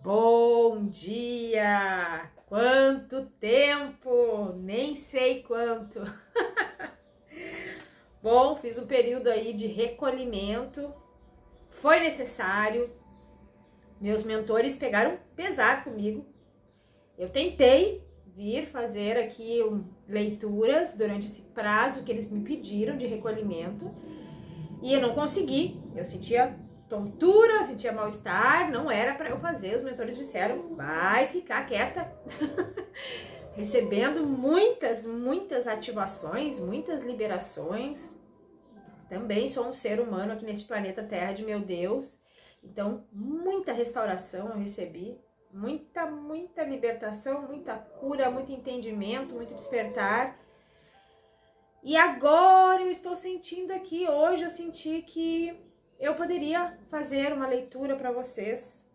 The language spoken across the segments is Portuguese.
Bom dia! Quanto tempo! Nem sei quanto. Bom, fiz um período aí de recolhimento. Foi necessário. Meus mentores pegaram pesado comigo. Eu tentei vir fazer aqui leituras durante esse prazo que eles me pediram de recolhimento e eu não consegui. Eu sentia tontura, sentia mal-estar, não era para eu fazer. Os mentores disseram, vai ficar quieta. Recebendo muitas ativações, muitas liberações. Também sou um ser humano aqui nesse planeta Terra de meu Deus. Então, muita restauração eu recebi. Muita libertação, muita cura, muito entendimento, muito despertar. E agora eu estou sentindo aqui, hoje eu senti que eu poderia fazer uma leitura para vocês.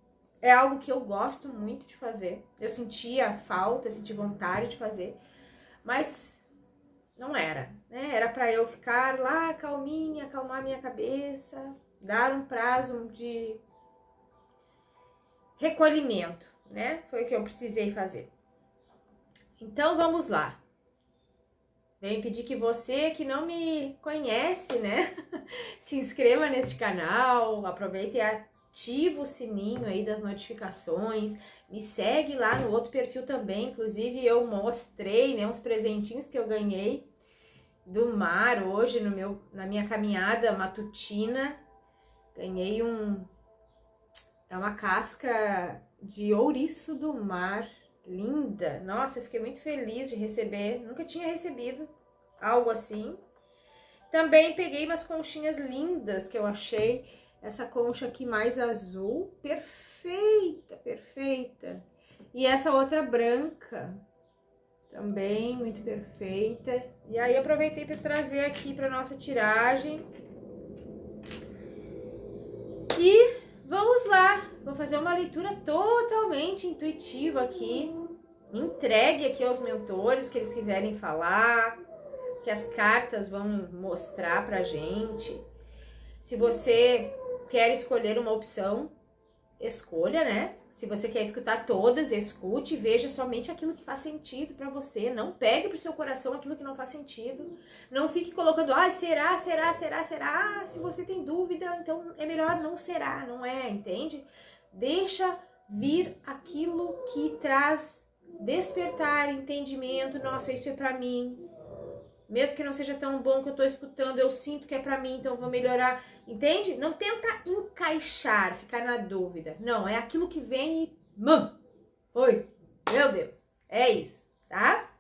É algo que eu gosto muito de fazer. Eu sentia falta, senti vontade de fazer, mas não era, né? Era para eu ficar lá calminha, acalmar minha cabeça, dar um prazo de recolhimento, né? Foi o que eu precisei fazer. Então vamos lá. Venho pedir que você que não me conhece, né, se inscreva neste canal, aproveita e ativa o sininho aí das notificações, me segue lá no outro perfil também, inclusive eu mostrei, né, uns presentinhos que eu ganhei do mar hoje na minha caminhada matutina. Ganhei é uma casca de ouriço do mar, linda. Nossa, eu fiquei muito feliz de receber, nunca tinha recebido algo assim. Também peguei umas conchinhas lindas que eu achei, essa concha aqui mais azul, perfeita, perfeita. E essa outra branca, também muito perfeita. E aí aproveitei para trazer aqui para nossa tiragem. E vamos lá, vou fazer uma leitura totalmente intuitiva aqui, entregue aqui aos mentores o que eles quiserem falar, que as cartas vão mostrar pra gente. Se você quer escolher uma opção, escolha, né? Se você quer escutar todas, escute e veja somente aquilo que faz sentido pra você. Não pegue pro seu coração aquilo que não faz sentido. Não fique colocando, será? Se você tem dúvida, então é melhor não será, não é, entende? Deixa vir aquilo que traz despertar, entendimento. Nossa, isso é pra mim. Mesmo que não seja tão bom que eu tô escutando, eu sinto que é pra mim, então eu vou melhorar, entende? Não tenta encaixar, ficar na dúvida. Não, é aquilo que vem e... Foi! Meu Deus! É isso, tá?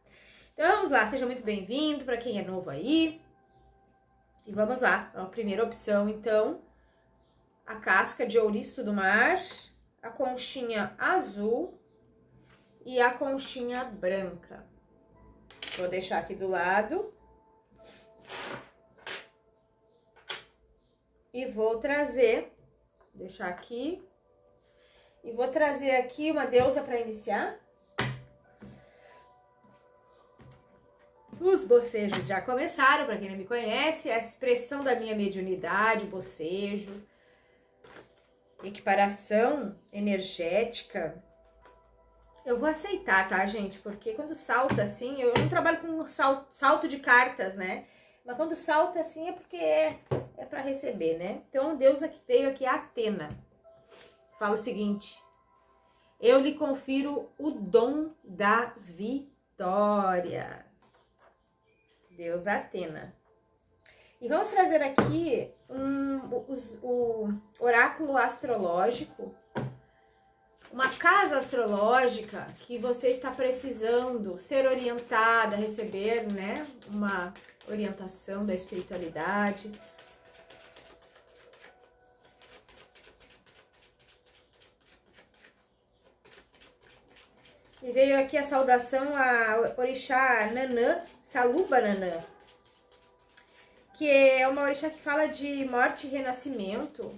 Então vamos lá, seja muito bem-vindo pra quem é novo aí. E vamos lá, a primeira opção, então, a casca de ouriço do mar, a conchinha azul e a conchinha branca. Vou deixar aqui do lado. E vou trazer, deixar aqui, e vou trazer aqui uma deusa para iniciar. Os bocejos já começaram, para quem não me conhece, essa expressão da minha mediunidade, bocejo, equiparação energética. Eu vou aceitar, tá, gente? Porque quando salta assim, eu não trabalho com salto de cartas, né? Mas quando salta assim é porque é para receber, né? Então, a deusa que veio aqui é Atena. Fala o seguinte: eu lhe confiro o dom da vitória. Deusa Atena. E vamos trazer aqui o oráculo astrológico. Uma casa astrológica que você está precisando ser orientada, receber, né, uma orientação da espiritualidade. E veio aqui a saudação a orixá Nanã, Saluba Nanã, que é uma orixá que fala de morte e renascimento,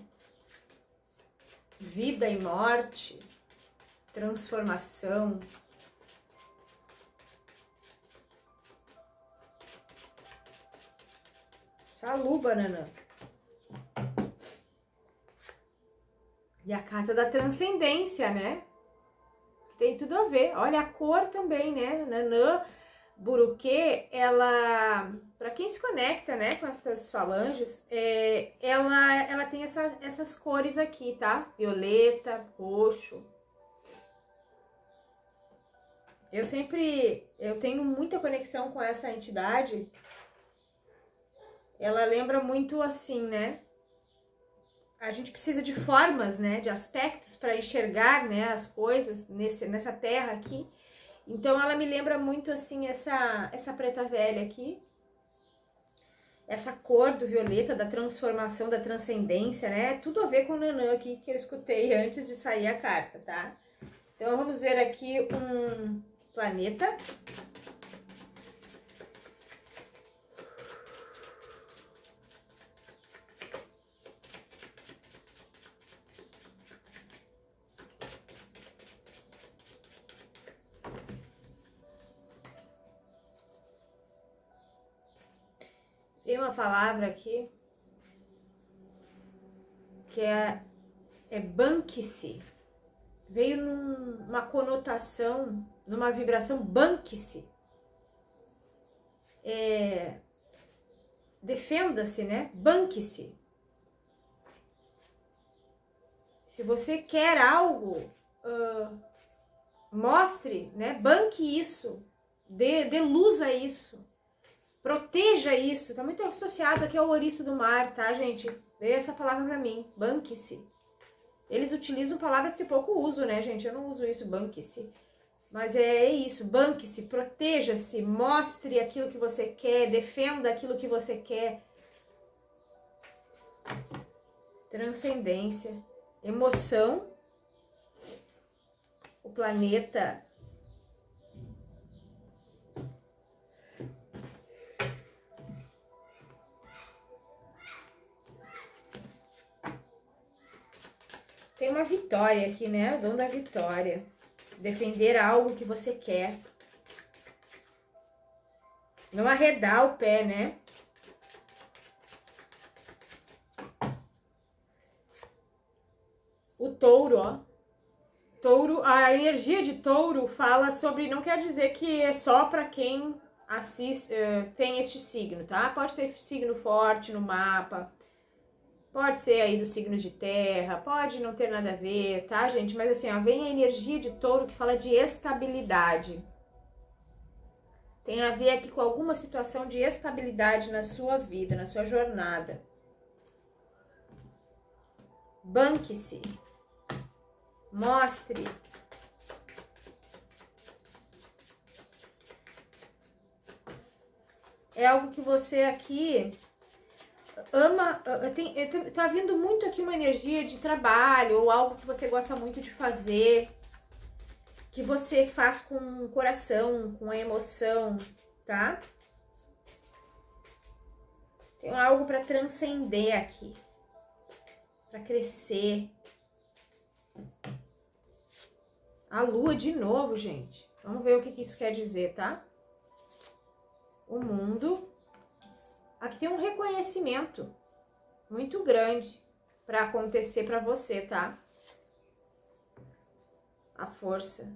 vida e morte, transformação. Saluba Nanã. E a casa da transcendência, né? Tem tudo a ver. Olha a cor também, né? Nanã, Buruquê, ela, para quem se conecta, né, com essas falanges, ela tem essas cores aqui, tá? Violeta, roxo. Eu tenho muita conexão com essa entidade. Ela lembra muito assim, né? A gente precisa de formas, né, de aspectos para enxergar, né, as coisas nessa terra aqui. Então ela me lembra muito assim essa preta velha aqui. Essa cor do violeta, da transformação, da transcendência, né? Tudo a ver com o Nanã aqui que eu escutei antes de sair a carta, tá? Então vamos ver aqui um planeta. Tem uma palavra aqui que é banque-se. Veio numa conotação, numa vibração banque-se. Defenda-se, né? Banque-se. Se você quer algo, mostre, né? Banque isso. Dê luz a isso. Proteja isso, tá muito associado aqui ao ouriço do mar, tá, gente? Veio essa palavra pra mim, banque-se. Eles utilizam palavras que pouco uso, né, gente? Eu não uso isso, banque-se. Mas é isso, banque-se, proteja-se, mostre aquilo que você quer, defenda aquilo que você quer. Transcendência, emoção. O planeta... Tem uma vitória aqui, né? O dom da vitória. Defender algo que você quer. Não arredar o pé, né? O touro, ó. Touro, a energia de touro fala sobre... Não quer dizer que é só para quem assiste, tem este signo, tá? Pode ter signo forte no mapa. Pode ser aí dos signos de terra, pode não ter nada a ver, tá, gente? Mas assim, ó, vem a energia de touro que fala de estabilidade. Tem a ver aqui com alguma situação de estabilidade na sua vida, na sua jornada. Banque-se. Mostre. É algo que você aqui... ama, tá vindo muito aqui uma energia de trabalho ou algo que você gosta muito de fazer, que você faz com o coração, com a emoção, tá? Tem algo para transcender aqui, para crescer. A lua de novo, gente. Vamos ver o que isso quer dizer, tá? O mundo... Aqui tem um reconhecimento muito grande para acontecer para você, tá? A força.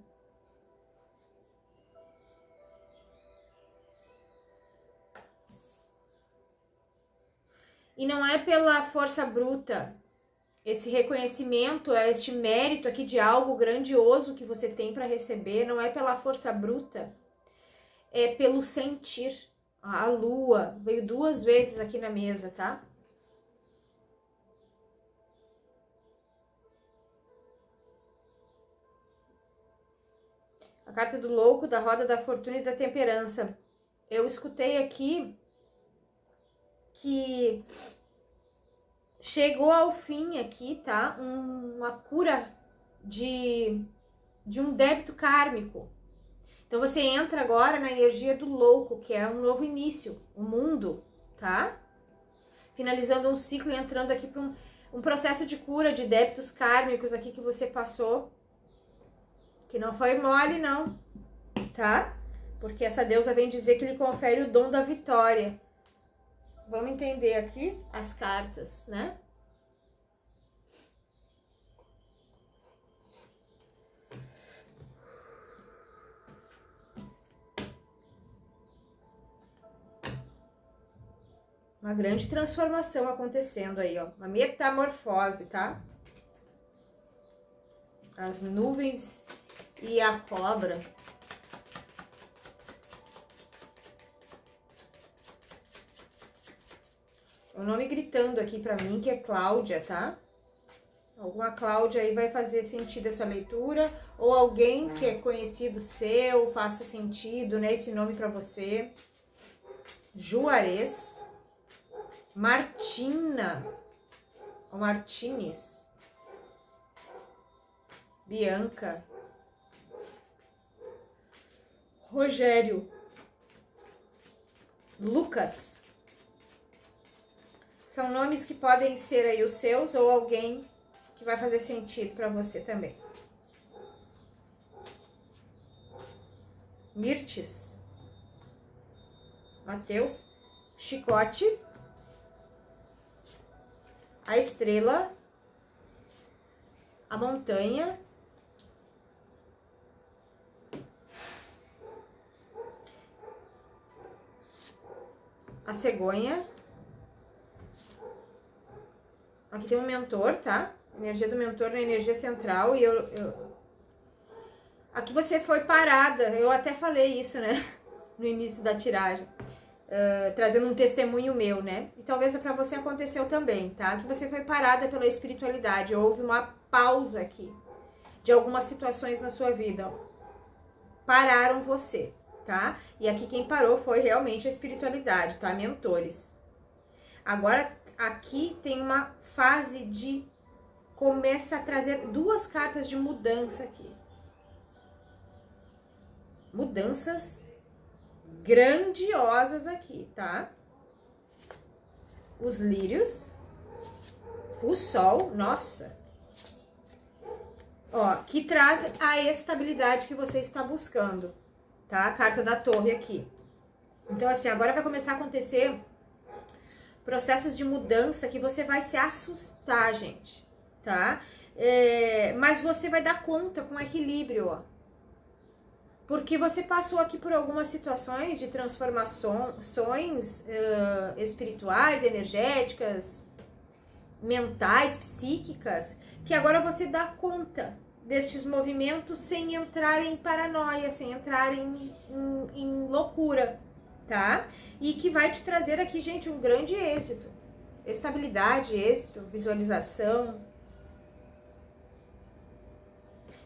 E não é pela força bruta. Esse reconhecimento, este mérito aqui de algo grandioso que você tem para receber, não é pela força bruta, é pelo sentir. A lua veio 2 vezes aqui na mesa, tá? A carta do louco, da roda da fortuna e da temperança. Eu escutei aqui que chegou ao fim aqui, tá? Uma cura de um débito kármico. Então você entra agora na energia do louco, que é um novo início, o mundo, tá? Finalizando um ciclo e entrando aqui para um processo de cura de débitos kármicos aqui que você passou. Que não foi mole, não, tá? Porque essa deusa vem dizer que lhe confere o dom da vitória. Vamos entender aqui as cartas, né? Uma grande transformação acontecendo aí, ó. Uma metamorfose, tá? As nuvens e a cobra. O nome gritando aqui pra mim que é Cláudia, tá? Alguma Cláudia aí vai fazer sentido essa leitura. Ou alguém que é conhecido seu, faça sentido, né? Esse nome pra você. Juarez. Martina. Ou Martínez. Bianca. Rogério. Lucas. São nomes que podem ser aí os seus ou alguém que vai fazer sentido para você também. Mirtes. Mateus. Chicote. A estrela. A montanha. A cegonha. Aqui tem um mentor, tá? Energia do mentor na energia central. E aqui você foi parada. Eu até falei isso, né? No início da tiragem. Trazendo um testemunho meu, né? E talvez pra você aconteceu também, tá? Que você foi parada pela espiritualidade. Houve uma pausa aqui. De algumas situações na sua vida. Pararam você, tá? E aqui quem parou foi realmente a espiritualidade, tá? Mentores. Agora, aqui tem uma fase de... Começa a trazer duas cartas de mudança aqui. Mudanças grandiosas aqui, tá? Os lírios. O sol, nossa. Ó, que traz a estabilidade que você está buscando, tá? A carta da torre aqui. Então, assim, agora vai começar a acontecer processos de mudança que você vai se assustar, gente, tá? Mas você vai dar conta com equilíbrio, ó. Porque você passou aqui por algumas situações de transformações espirituais, energéticas, mentais, psíquicas, que agora você dá conta destes movimentos sem entrar em paranoia, sem entrar em loucura, tá? E que vai te trazer aqui, gente, um grande êxito. Estabilidade, êxito, visualização.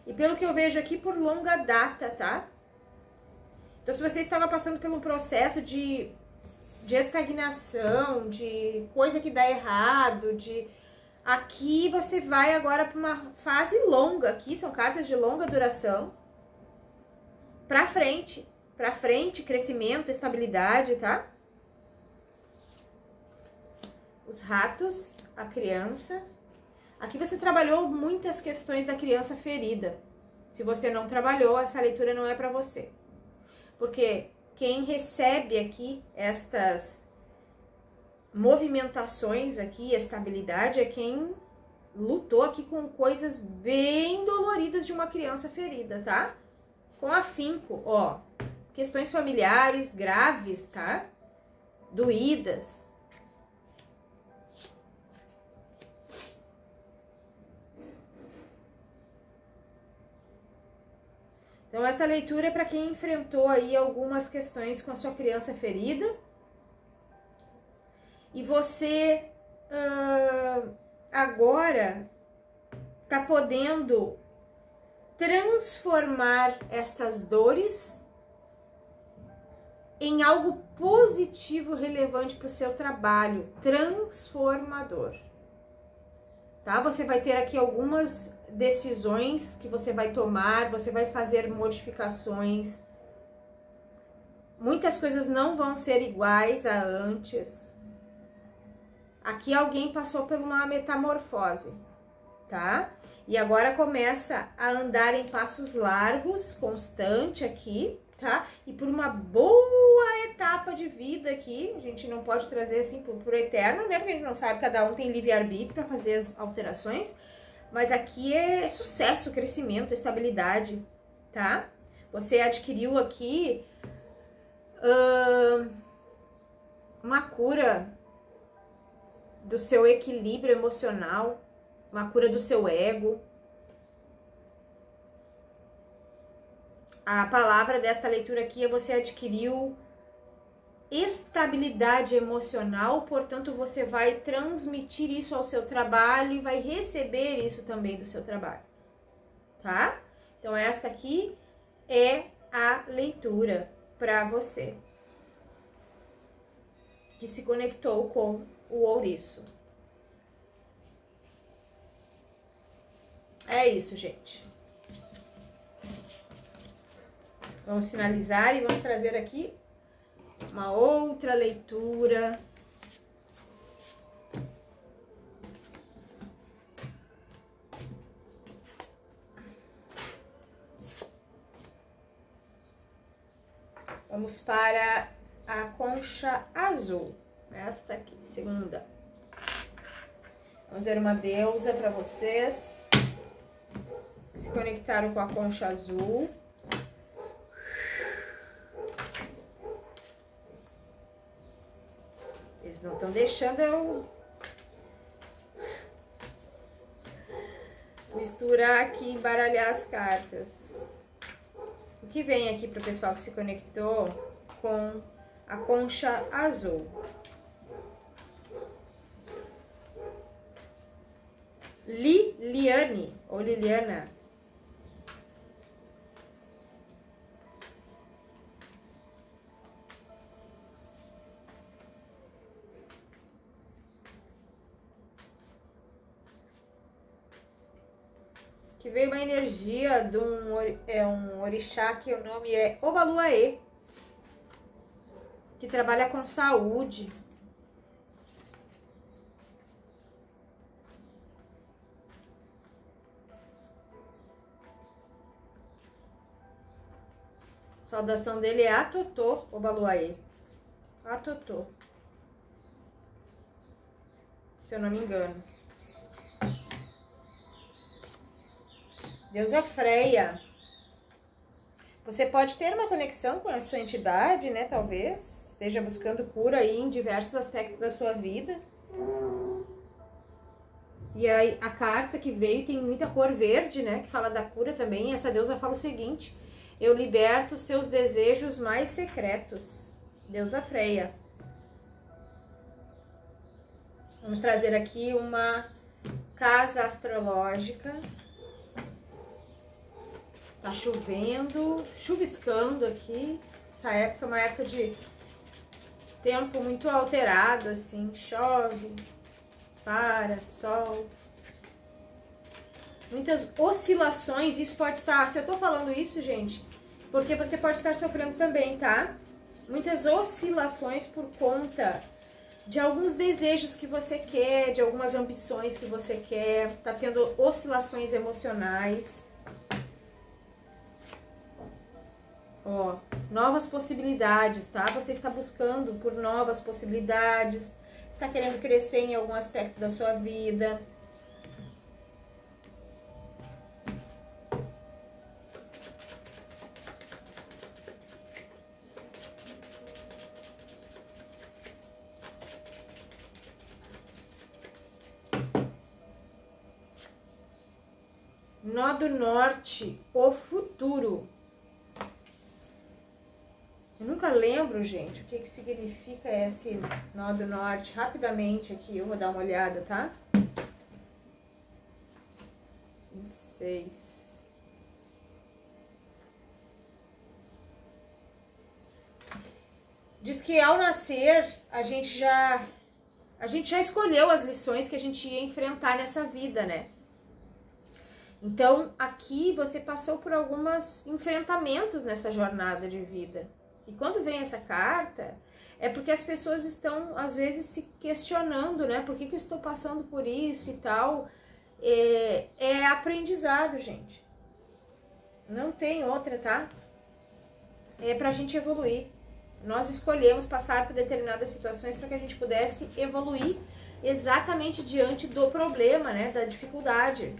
E pelo que eu vejo aqui, por longa data, tá? Então, se você estava passando por um processo de estagnação, de coisa que dá errado, aqui você vai agora para uma fase longa, aqui são cartas de longa duração, para frente, crescimento, estabilidade, tá? Os ratos, a criança. Aqui você trabalhou muitas questões da criança ferida. Se você não trabalhou, essa leitura não é para você. Porque quem recebe aqui estas movimentações aqui, estabilidade, é quem lutou aqui com coisas bem doloridas de uma criança ferida, tá? Com afinco, ó. Questões familiares graves, tá? Doídas. Então, essa leitura é para quem enfrentou aí algumas questões com a sua criança ferida. E você agora tá podendo transformar estas dores em algo positivo, relevante para o seu trabalho, transformador. Tá? Você vai ter aqui algumas decisões que você vai tomar, você vai fazer modificações. Muitas coisas não vão ser iguais a antes. Aqui alguém passou por uma metamorfose, tá? E agora começa a andar em passos largos, constante aqui, tá? E por uma boa etapa de vida aqui, a gente não pode trazer assim por eterno, né? Porque a gente não sabe, cada um tem livre-arbítrio para fazer as alterações. Mas aqui é sucesso, crescimento, estabilidade, tá? Você adquiriu aqui uma cura do seu equilíbrio emocional, uma cura do seu ego. A palavra desta leitura aqui é: você adquiriu estabilidade emocional, portanto você vai transmitir isso ao seu trabalho e vai receber isso também do seu trabalho, tá? Então esta aqui é a leitura para você que se conectou com o ouriço. É isso, gente. Vamos finalizar e vamos trazer aqui uma outra leitura. Vamos para a concha azul. Esta aqui, segunda. Vamos ver uma deusa para vocês que se conectaram com a concha azul. Eles não estão deixando eu misturar aqui, embaralhar as cartas. O que vem aqui para o pessoal que se conectou com a concha azul? Liliane ou Liliana. Que veio uma energia de um orixá que o nome é Obaluaê, que trabalha com saúde. A saudação dele é Atotô, Obaluaê. Atotô. Se eu não me engano. Deusa Freia. Você pode ter uma conexão com essa entidade, né? Talvez esteja buscando cura aí em diversos aspectos da sua vida. E aí a carta que veio tem muita cor verde, né? Que fala da cura também. Essa deusa fala o seguinte: eu liberto seus desejos mais secretos. Deusa Freia. Vamos trazer aqui uma casa astrológica. Tá chovendo, chuviscando aqui. Essa época é uma época de tempo muito alterado, assim. Chove, para, sol. Muitas oscilações. Isso pode estar... Se eu tô falando isso, gente, porque você pode estar sofrendo também, tá? Muitas oscilações por conta de alguns desejos que você quer, de algumas ambições que você quer. Tá tendo oscilações emocionais. Ó, novas possibilidades, tá? Você está buscando por novas possibilidades, está querendo crescer em algum aspecto da sua vida. Nó do Norte, o futuro. Eu nunca lembro, gente, o que significa esse nó do norte. Rapidamente aqui, eu vou dar uma olhada, tá? 26. Diz que ao nascer, a gente já escolheu as lições que a gente ia enfrentar nessa vida, né? Então, aqui você passou por alguns enfrentamentos nessa jornada de vida. E quando vem essa carta, é porque as pessoas estão, às vezes, se questionando, né? Por que eu estou passando por isso e tal? É aprendizado, gente. Não tem outra, tá? É pra gente evoluir. Nós escolhemos passar por determinadas situações para que a gente pudesse evoluir exatamente diante do problema, né? Da dificuldade.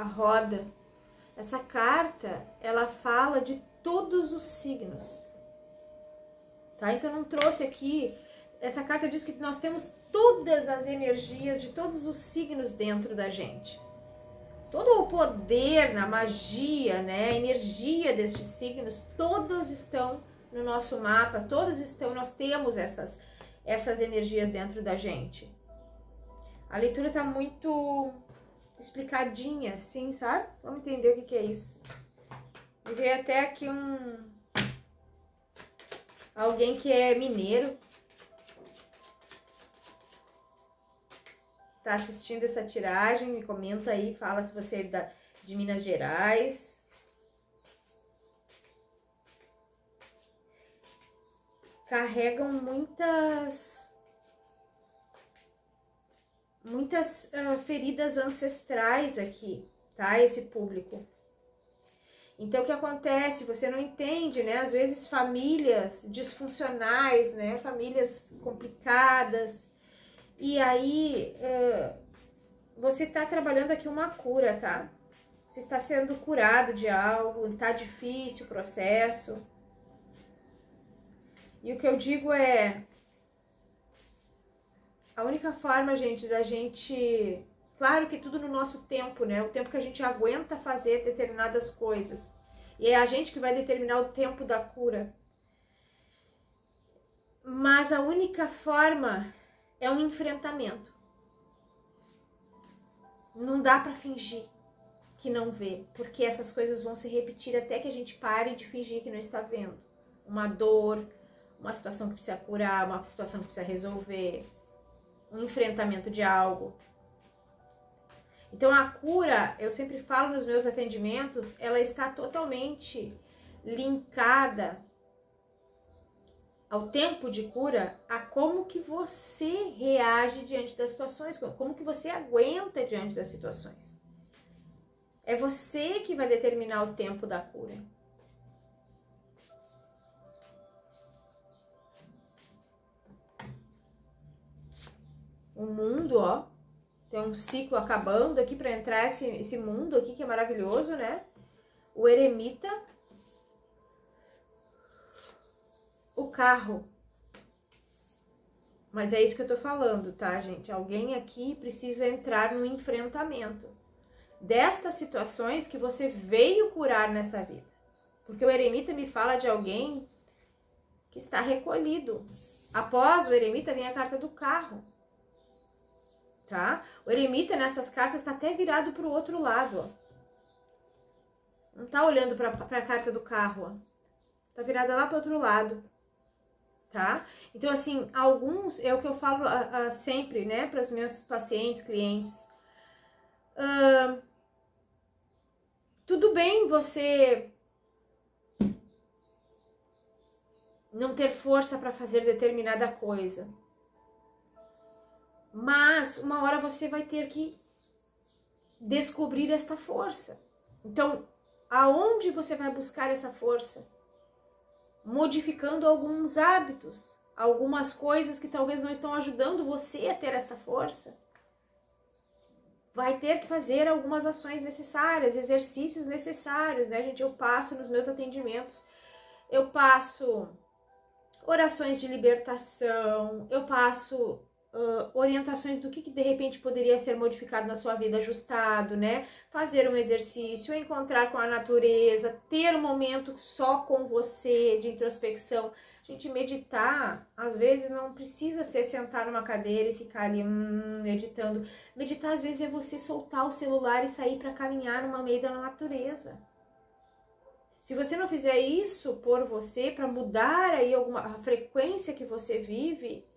a roda. Essa carta, ela fala de todos os signos, tá? Então eu não trouxe aqui, essa carta diz que nós temos todas as energias de todos os signos dentro da gente. Todo o poder, a magia, né, a energia destes signos, todos estão no nosso mapa, todos estão, nós temos essas energias dentro da gente. A leitura tá muito explicadinha, assim, sabe? Vamos entender o que é isso. Me veio até aqui alguém que é mineiro. Tá assistindo essa tiragem, me comenta aí, fala se você é de Minas Gerais. Carregam muitas feridas ancestrais aqui, tá? Esse público. Então, o que acontece? Você não entende, né? Às vezes, famílias disfuncionais, né? Famílias complicadas. E aí, você tá trabalhando aqui uma cura, tá? Você está sendo curado de algo, tá difícil o processo. E o que eu digo é... A única forma, gente, da gente... Claro que tudo no nosso tempo, né? O tempo que a gente aguenta fazer determinadas coisas. E é a gente que vai determinar o tempo da cura. Mas a única forma é um enfrentamento. Não dá pra fingir que não vê. Porque essas coisas vão se repetir até que a gente pare de fingir que não está vendo. Uma dor, uma situação que precisa curar, uma situação que precisa resolver. Um enfrentamento de algo. Então a cura, eu sempre falo nos meus atendimentos, ela está totalmente linkada ao tempo de cura, a como que você reage diante das situações, como que você aguenta diante das situações. É você que vai determinar o tempo da cura. O mundo, ó, tem um ciclo acabando aqui para entrar esse mundo aqui que é maravilhoso, né? O eremita, o carro. Mas é isso que eu tô falando, tá, gente? Alguém aqui precisa entrar no enfrentamento destas situações que você veio curar nessa vida. Porque o eremita me fala de alguém que está recolhido. Após o eremita vem a carta do carro. Tá? O eremita nessas cartas está até virado para o outro lado, ó. Não tá olhando para a carta do carro, ó. Tá virada lá para o outro lado, tá? Então, assim, alguns, é o que eu falo sempre, né, para os meus pacientes, clientes. Tudo bem você não ter força para fazer determinada coisa. Mas uma hora você vai ter que descobrir esta força. Então, aonde você vai buscar essa força? Modificando alguns hábitos, algumas coisas que talvez não estão ajudando você a ter essa força. Vai ter que fazer algumas ações necessárias, exercícios necessários, né, gente? Eu passo nos meus atendimentos, eu passo orações de libertação, eu passo orientações do que de repente poderia ser modificado na sua vida, ajustado, né? Fazer um exercício, encontrar com a natureza, ter um momento só com você de introspecção. Gente, meditar, às vezes não precisa ser sentar numa cadeira e ficar ali meditando. Meditar, às vezes, é você soltar o celular e sair para caminhar no meio da natureza. Se você não fizer isso por você, para mudar aí a frequência que você vive,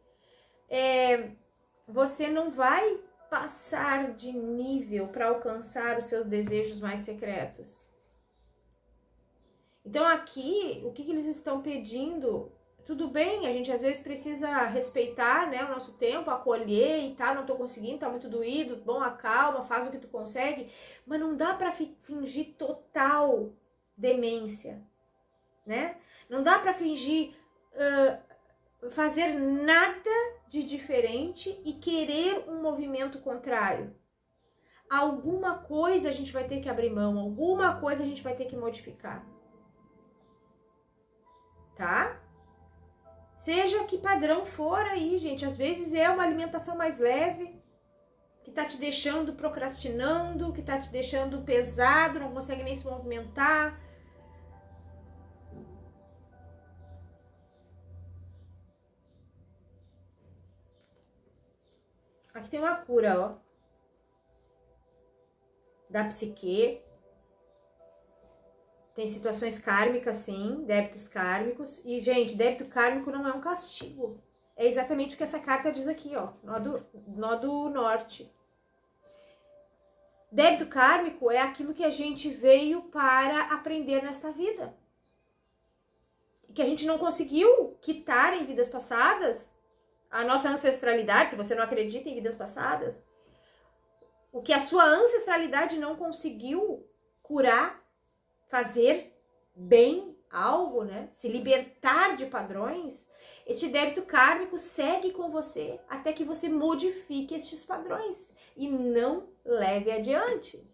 você não vai passar de nível para alcançar os seus desejos mais secretos. Então aqui, o que eles estão pedindo? Tudo bem, a gente às vezes precisa respeitar, né, o nosso tempo, acolher e tá, não tô conseguindo, tá muito doído, bom, acalma, faz o que tu consegue, mas não dá para fingir total demência, né? Não dá para fingir fazer nada de diferente e querer um movimento contrário. alguma coisa a gente vai ter que abrir mão, alguma coisa a gente vai ter que modificar. Tá? Seja que padrão for aí, gente. Às vezes é uma alimentação mais leve, que tá te deixando procrastinando, que tá te deixando pesado, não consegue nem se movimentar. Aqui tem uma cura, ó. Da psique. Tem situações kármicas, sim, débitos kármicos. E, gente, débito kármico não é um castigo. É exatamente o que essa carta diz aqui, ó. Nó do norte. Débito kármico é aquilo que a gente veio para aprender nesta vida. Que a gente não conseguiu quitar em vidas passadas. A nossa ancestralidade, se você não acredita em vidas passadas. O que a sua ancestralidade não conseguiu curar, fazer bem algo, né? Se libertar de padrões, este débito kármico segue com você até que você modifique estes padrões e não leve adiante.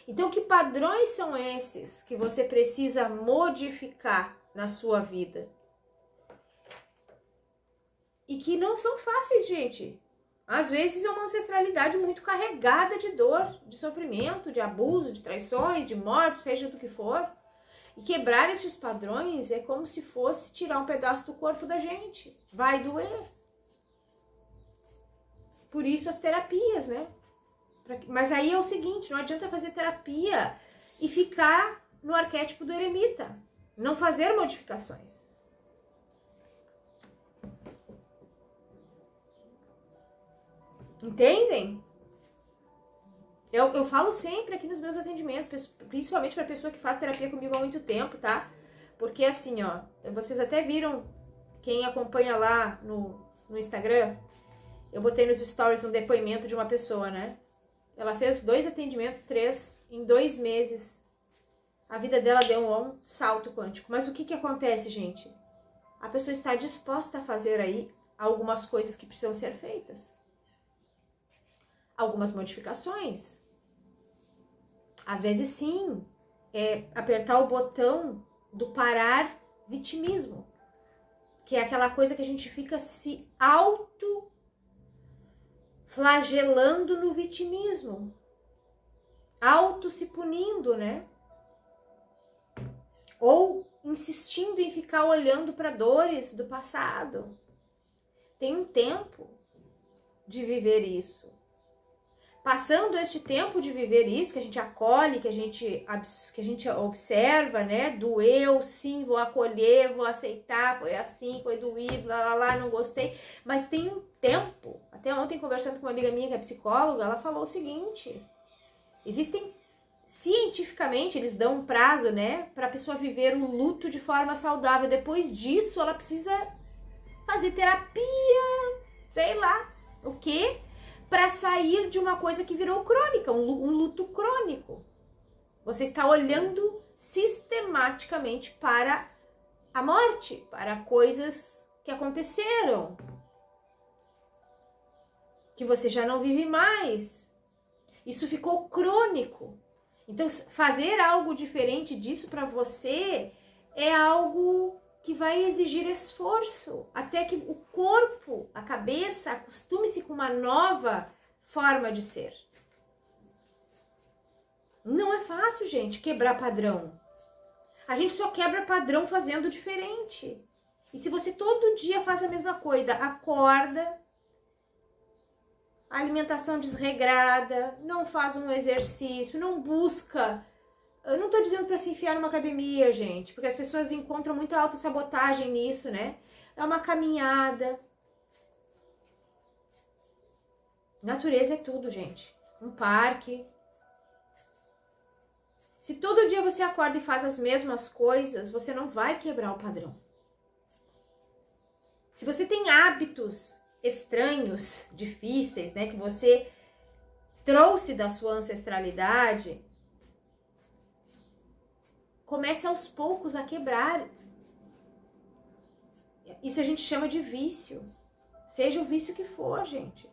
Então, que padrões são esses que você precisa modificar na sua vida? E que não são fáceis, gente. Às vezes é uma ancestralidade muito carregada de dor, de sofrimento, de abuso, de traições, de morte, seja do que for. E quebrar esses padrões é como se fosse tirar um pedaço do corpo da gente. Vai doer. Por isso as terapias, né? Mas aí é o seguinte, não adianta fazer terapia e ficar no arquétipo do eremita. Não fazer modificações. Entendem? Eu falo sempre aqui nos meus atendimentos, principalmente para pessoa que faz terapia comigo há muito tempo, tá? Porque assim, ó, vocês até viram, quem acompanha lá no Instagram, eu botei nos stories um depoimento de uma pessoa, né? Ela fez 2 atendimentos, 3, em 2 meses. A vida dela deu um salto quântico. Mas o que acontece, gente? A pessoa está disposta a fazer aí algumas coisas que precisam ser feitas. Algumas modificações. Às vezes sim, é apertar o botão do parar vitimismo, que é aquela coisa que a gente fica se auto-flagelando no vitimismo, auto se punindo, né? Ou insistindo em ficar olhando para dores do passado. Tem um tempo de viver isso. Passando este tempo de viver isso, que a gente acolhe, que a gente observa, né? Doeu, sim, vou acolher, vou aceitar, foi assim, foi doído, não gostei. Mas tem um tempo, até ontem conversando com uma amiga minha que é psicóloga, ela falou o seguinte, existem, cientificamente, eles dão um prazo, né? Para a pessoa viver o luto de forma saudável. Depois disso, ela precisa fazer terapia, sei lá, o quê? Para sair de uma coisa que virou crônica, um luto crônico. Você está olhando sistematicamente para a morte, para coisas que aconteceram, que você já não vive mais. Isso ficou crônico. Então, fazer algo diferente disso para você é algo que vai exigir esforço, até que o corpo, a cabeça, acostume-se com uma nova forma de ser. Não é fácil, gente, quebrar padrão. A gente só quebra padrão fazendo diferente. E se você todo dia faz a mesma coisa, acorda, alimentação desregrada, não faz um exercício, não busca... Eu não tô dizendo para se enfiar numa academia, gente, porque as pessoas encontram muita autossabotagem nisso, né? É uma caminhada. Natureza é tudo, gente. Um parque. Se todo dia você acorda e faz as mesmas coisas, você não vai quebrar o padrão. Se você tem hábitos estranhos, difíceis, né, que você trouxe da sua ancestralidade, comece aos poucos a quebrar. Isso a gente chama de vício. Seja o vício que for, gente.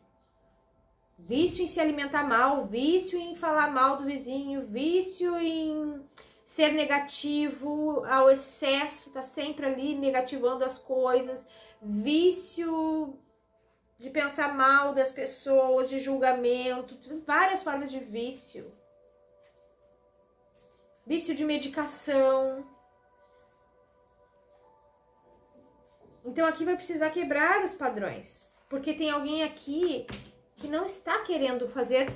Vício em se alimentar mal, vício em falar mal do vizinho, vício em ser negativo ao excesso, tá sempre ali negativando as coisas, vício de pensar mal das pessoas, de julgamento, várias formas de vício. Vício de medicação. Então aqui vai precisar quebrar os padrões, porque tem alguém aqui que não está querendo fazer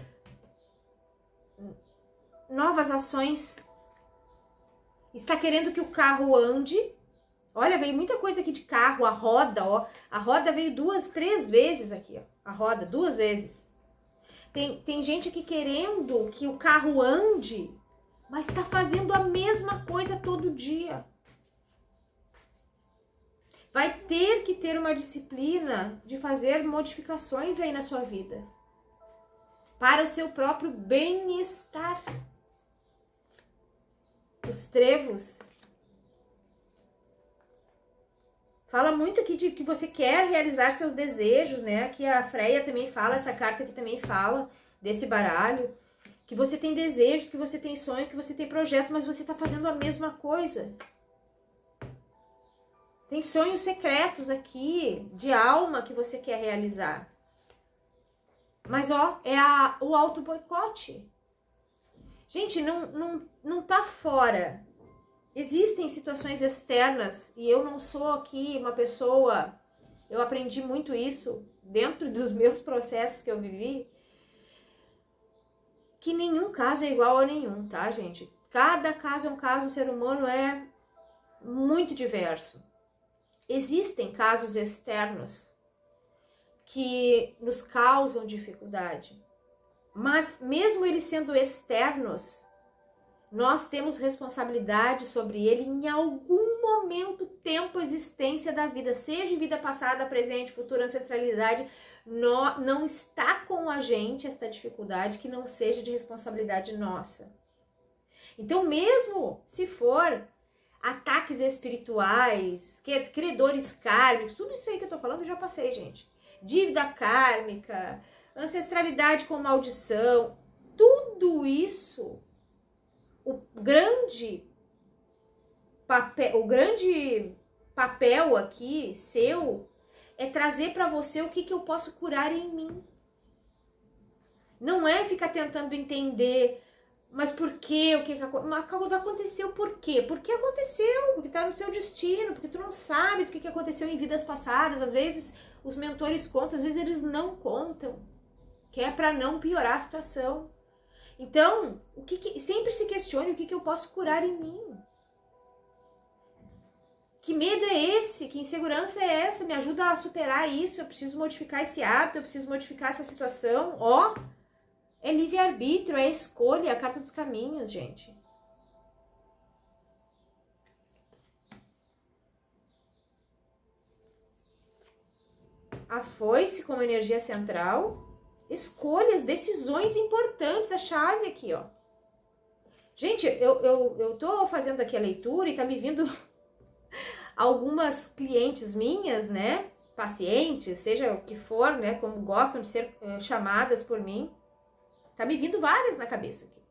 novas ações, está querendo que o carro ande. Olha, veio muita coisa aqui de carro, a roda, ó. A roda veio 2, 3 vezes aqui, ó. A roda, 2 vezes. Tem gente aqui querendo que o carro ande, mas está fazendo a mesma coisa todo dia. Vai ter que ter uma disciplina de fazer modificações aí na sua vida. Para o seu próprio bem-estar. Os trevos. Fala muito aqui de que você quer realizar seus desejos, né? Aqui a Freia também fala, essa carta aqui também fala desse baralho. Que você tem desejos, que você tem sonho, que você tem projetos, mas você tá fazendo a mesma coisa. Tem sonhos secretos aqui, de alma, que você quer realizar. Mas, ó, é o auto-boicote. Gente, não tá fora. Existem situações externas, e eu não sou aqui uma pessoa... Eu aprendi muito isso dentro dos meus processos que eu vivi. Que nenhum caso é igual a nenhum, tá, gente? Cada caso é um caso, o ser humano é muito diverso. Existem casos externos que nos causam dificuldade, mas mesmo eles sendo externos, nós temos responsabilidade sobre ele em algum momento, tempo, existência da vida, seja em vida passada, presente, futura, ancestralidade, não está com a gente esta dificuldade que não seja de responsabilidade nossa. Então, mesmo se for ataques espirituais, credores kármicos, tudo isso aí que eu tô falando eu já passei, gente. Dívida kármica, ancestralidade com maldição, tudo isso, o grande papel aqui seu é trazer para você o que eu posso curar em mim. Não é ficar tentando entender... Mas por quê? O que aconteceu? Por quê? Porque aconteceu, porque tá no seu destino, porque tu não sabe do que aconteceu em vidas passadas. Às vezes os mentores contam, às vezes eles não contam, que é para não piorar a situação. Então, sempre se questione o que eu posso curar em mim. Que medo é esse? Que insegurança é essa? Me ajuda a superar isso, eu preciso modificar esse hábito, eu preciso modificar essa situação. Ó, é livre-arbítrio, é escolha, é a carta dos caminhos, gente. A foice como energia central, escolhas, decisões importantes, a chave aqui, ó. Gente, eu tô fazendo aqui a leitura e tá me vindo algumas clientes minhas, né, pacientes, seja o que for, né, como gostam de ser chamadas por mim. Tá me vindo várias na cabeça aqui.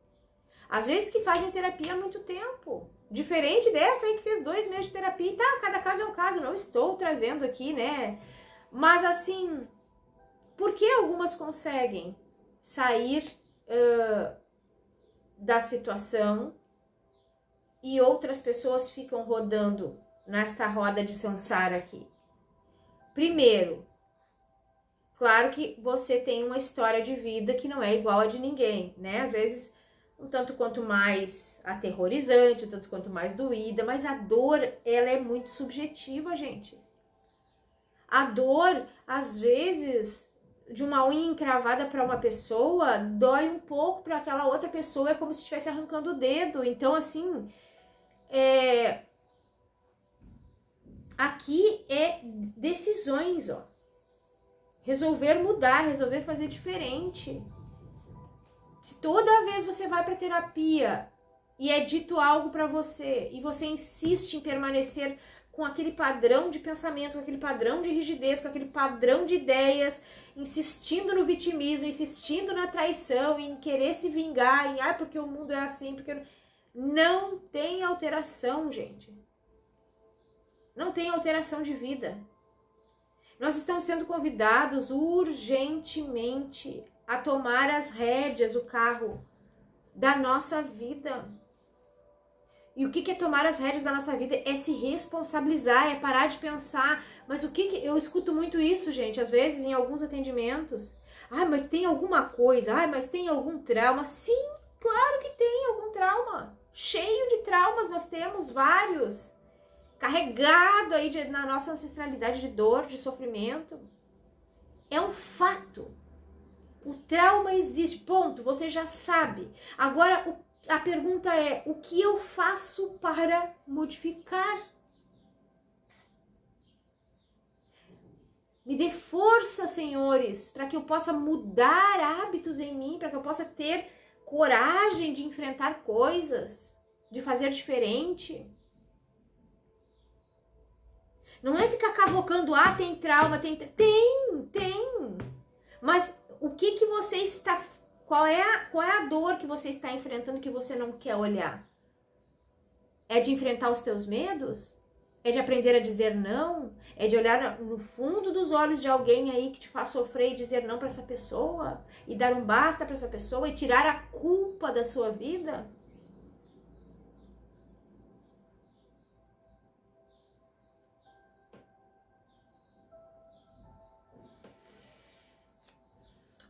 Às vezes que fazem terapia há muito tempo. Diferente dessa aí que fez 2 meses de terapia. E tá, cada caso é um caso. Não estou trazendo aqui, né? Mas assim, por que algumas conseguem sair da situação e outras pessoas ficam rodando nesta roda de samsara aqui? Primeiro, claro que você tem uma história de vida que não é igual a de ninguém, né? Às vezes, um tanto quanto mais aterrorizante, um tanto quanto mais doída, mas a dor, ela é muito subjetiva, gente. A dor, às vezes, de uma unha encravada para uma pessoa, dói um pouco para aquela outra pessoa, é como se estivesse arrancando o dedo. Então, assim, aqui é decisões, ó. Resolver mudar, resolver fazer diferente. Se toda vez você vai para terapia e é dito algo para você e você insiste em permanecer com aquele padrão de pensamento, com aquele padrão de rigidez, com aquele padrão de ideias, insistindo no vitimismo, insistindo na traição, em querer se vingar, em porque o mundo é assim, porque não tem alteração, gente. Não tem alteração de vida. Nós estamos sendo convidados urgentemente a tomar as rédeas, o carro da nossa vida. E o que é tomar as rédeas da nossa vida? É se responsabilizar, é parar de pensar. Mas o que eu escuto muito isso, gente, às vezes em alguns atendimentos. Mas tem alguma coisa, mas tem algum trauma. Sim, claro que tem algum trauma. Cheio de traumas, nós temos vários. Carregado aí na nossa ancestralidade de dor, de sofrimento. É um fato. O trauma existe, ponto, você já sabe. Agora, a pergunta é, o que eu faço para modificar? Me dê força, senhores, para que eu possa mudar hábitos em mim, para que eu possa ter coragem de enfrentar coisas, de fazer diferente. Não é ficar cavocando, tem trauma, tem. Mas o que você está... Qual é a dor que você está enfrentando que você não quer olhar? É de enfrentar os teus medos? É de aprender a dizer não? É de olhar no fundo dos olhos de alguém aí que te faz sofrer e dizer não para essa pessoa? E dar um basta para essa pessoa e tirar a culpa da sua vida?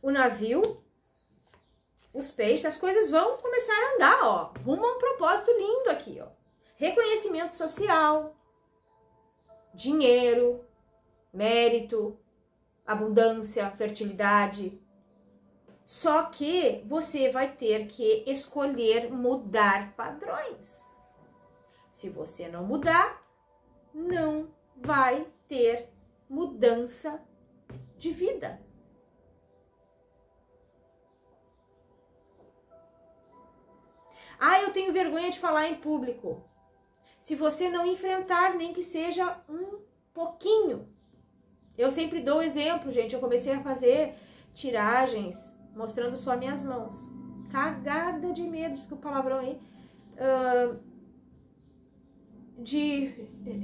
O navio, os peixes, as coisas vão começar a andar, ó, rumo a um propósito lindo aqui, ó. Reconhecimento social, dinheiro, mérito, abundância, fertilidade. Só que você vai ter que escolher mudar padrões. Se você não mudar, não vai ter mudança de vida. Eu tenho vergonha de falar em público. Se você não enfrentar, nem que seja um pouquinho. Eu sempre dou exemplo, gente. Eu comecei a fazer tiragens mostrando só minhas mãos. Cagada de medo, desculpa o palavrão aí.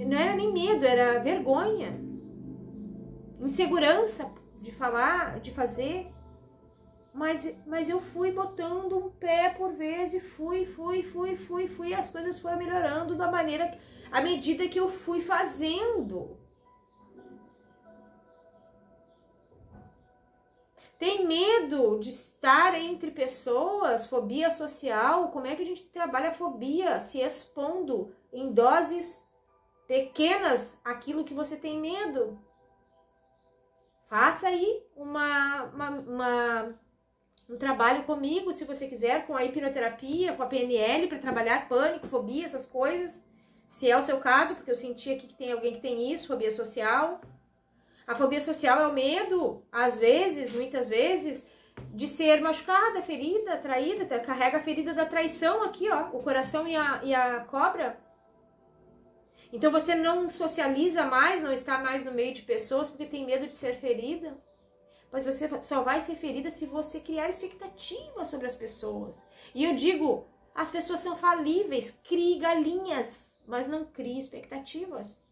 Não era nem medo, era vergonha. Insegurança de falar, de fazer. Mas eu fui botando um pé por vez e fui. As coisas foram melhorando à medida que eu fui fazendo. Tem medo de estar entre pessoas, fobia social? Como é que a gente trabalha a fobia? Se expondo em doses pequenas aquilo que você tem medo. Faça aí um trabalho comigo, se você quiser, com a hipnoterapia, com a PNL, para trabalhar pânico, fobia, essas coisas. Se é o seu caso, porque eu senti aqui que tem alguém que tem isso, fobia social. A fobia social é o medo, às vezes, muitas vezes, de ser machucada, ferida, traída. Carrega a ferida da traição aqui, ó, o coração e a cobra. Então você não socializa mais, não está mais no meio de pessoas porque tem medo de ser ferida. Mas você só vai ser ferida se você criar expectativas sobre as pessoas. E eu digo, as pessoas são falíveis, crie galinhas, mas não crie expectativas.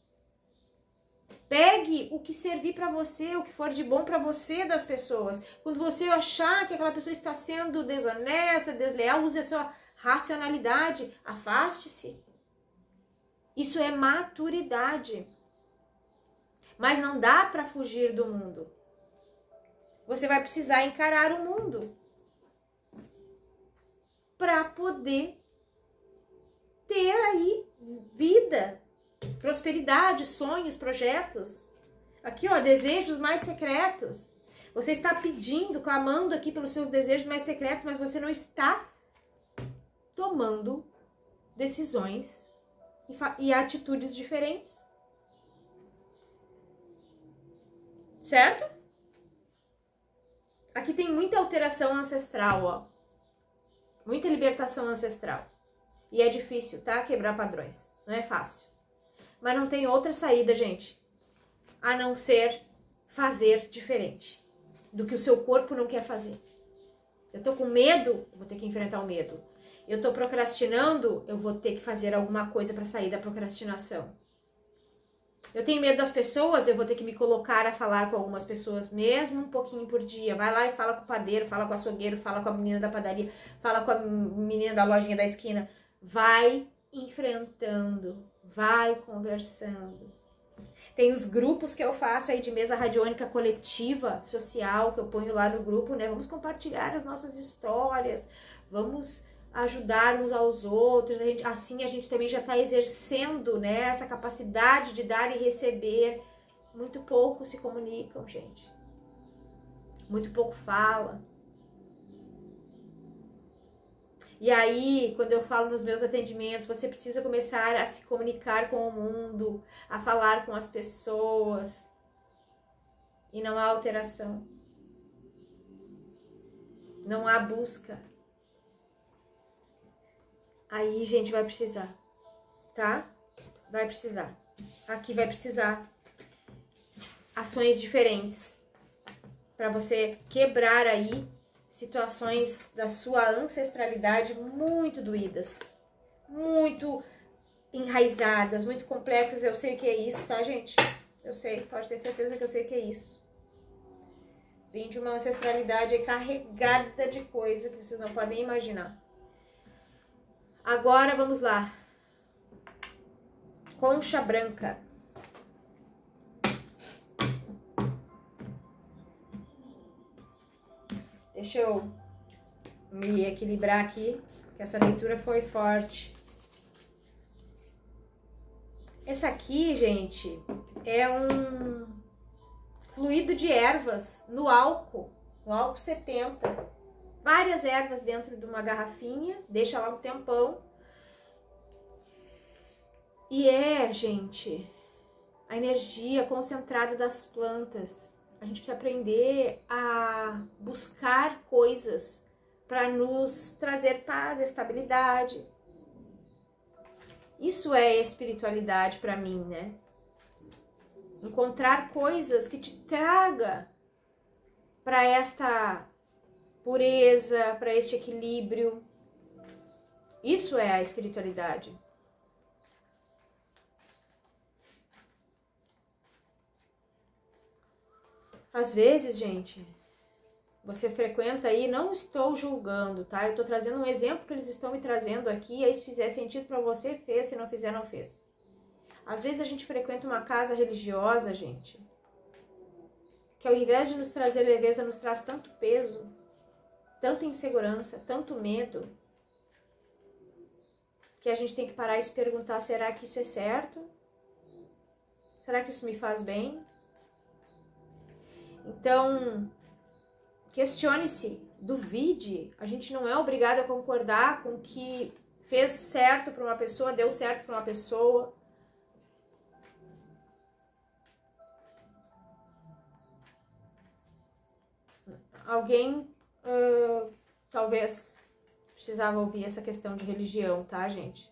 Pegue o que servir para você, o que for de bom para você das pessoas. Quando você achar que aquela pessoa está sendo desonesta, desleal, use a sua racionalidade, afaste-se. Isso é maturidade. Mas não dá para fugir do mundo. Você vai precisar encarar o mundo para poder ter aí vida, prosperidade, sonhos, projetos. Aqui, ó, desejos mais secretos. Você está pedindo, clamando aqui pelos seus desejos mais secretos, mas você não está tomando decisões e atitudes diferentes. Certo? Aqui tem muita alteração ancestral, ó. Muita libertação ancestral. E é difícil, tá? Quebrar padrões. Não é fácil. Mas não tem outra saída, gente, a não ser fazer diferente do que o seu corpo não quer fazer. Eu tô com medo, eu vou ter que enfrentar o medo. Eu tô procrastinando, eu vou ter que fazer alguma coisa para sair da procrastinação. Eu tenho medo das pessoas, eu vou ter que me colocar a falar com algumas pessoas, mesmo um pouquinho por dia. Vai lá e fala com o padeiro, fala com o açougueiro, fala com a menina da padaria, fala com a menina da lojinha da esquina. Vai enfrentando, vai conversando. Tem os grupos que eu faço aí de mesa radiônica coletiva, social, que eu ponho lá no grupo, né? Vamos compartilhar as nossas histórias, vamos ajudar uns aos outros. Assim a gente também já está exercendo, né, essa capacidade de dar e receber. Muito pouco se comunicam, gente. Muito pouco fala. E aí, quando eu falo nos meus atendimentos, você precisa começar a se comunicar com o mundo, a falar com as pessoas. E não há alteração. Não há busca. Aí, gente, vai precisar, tá? Vai precisar. Aqui vai precisar ações diferentes para você quebrar aí situações da sua ancestralidade muito doídas, muito enraizadas, muito complexas. Eu sei que é isso, tá, gente? Eu sei, pode ter certeza que eu sei que é isso. Vem de uma ancestralidade carregada de coisa que vocês não podem imaginar. Agora vamos lá. Concha branca. Deixa eu me equilibrar aqui, que essa leitura foi forte. Essa aqui, gente, é um fluido de ervas no álcool 70. Várias ervas dentro de uma garrafinha, deixa lá um tempão. E gente, a energia concentrada das plantas. A gente precisa aprender a buscar coisas para nos trazer paz, estabilidade. Isso é espiritualidade para mim, né? Encontrar coisas que te traga para esta pureza, para este equilíbrio. Isso é a espiritualidade. Às vezes, gente, você frequenta aí, não estou julgando, tá? Eu estou trazendo um exemplo que eles estão me trazendo aqui, aí se fizer sentido para você, fez, se não fizer, não fez. Às vezes a gente frequenta uma casa religiosa, gente, que ao invés de nos trazer leveza, nos traz tanto peso, tanta insegurança, tanto medo, que a gente tem que parar e se perguntar, será que isso é certo? Será que isso me faz bem? Então, questione-se, duvide. A gente não é obrigado a concordar com o que fez certo para uma pessoa, deu certo para uma pessoa. Alguém talvez precisava ouvir essa questão de religião, tá, gente?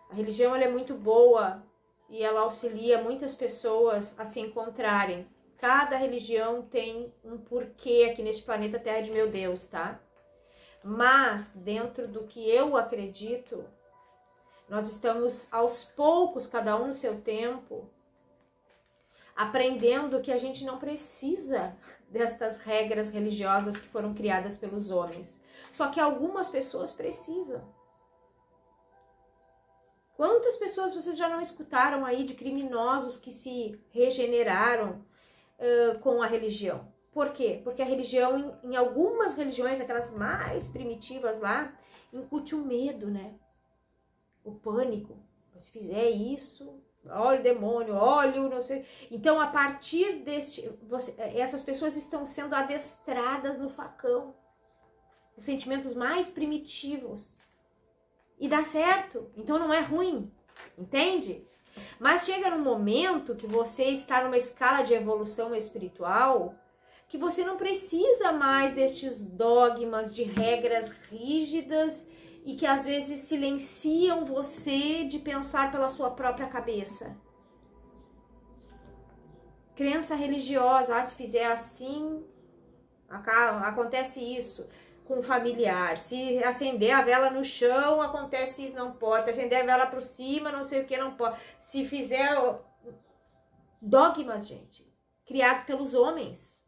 A religião ela é muito boa e ela auxilia muitas pessoas a se encontrarem. Cada religião tem um porquê aqui neste planeta Terra de meu Deus, tá? Mas, dentro do que eu acredito, nós estamos aos poucos, cada um no seu tempo, aprendendo que a gente não precisa destas regras religiosas que foram criadas pelos homens. Só que algumas pessoas precisam. Quantas pessoas vocês já não escutaram aí de criminosos que se regeneraram com a religião? Por quê? Porque a religião, em algumas religiões, aquelas mais primitivas lá, incute o medo, né? O pânico. Se fizer isso, olha o demônio, olha o não sei. Então, a partir essas pessoas estão sendo adestradas no facão. Os sentimentos mais primitivos. E dá certo. Então, não é ruim. Entende? Mas chega num momento que você está numa escala de evolução espiritual que você não precisa mais destes dogmas de regras rígidas e que às vezes silenciam você de pensar pela sua própria cabeça. Crença religiosa, se fizer assim, acontece isso com o familiar. Se acender a vela no chão, acontece isso, não pode. Se acender a vela para cima, não sei o que, não pode. Se fizer dogmas, gente, criados pelos homens.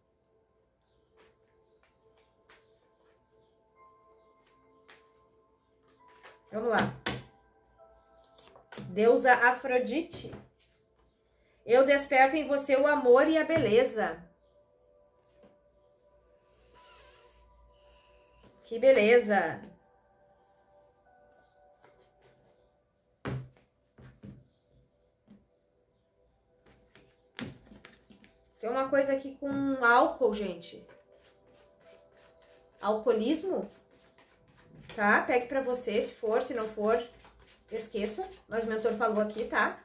Vamos lá. Deusa Afrodite. Eu desperto em você o amor e a beleza. Que beleza. Tem uma coisa aqui com álcool, gente. Alcoolismo. Tá? Pegue pra você, se for, se não for, esqueça. Mas o mentor falou aqui, tá?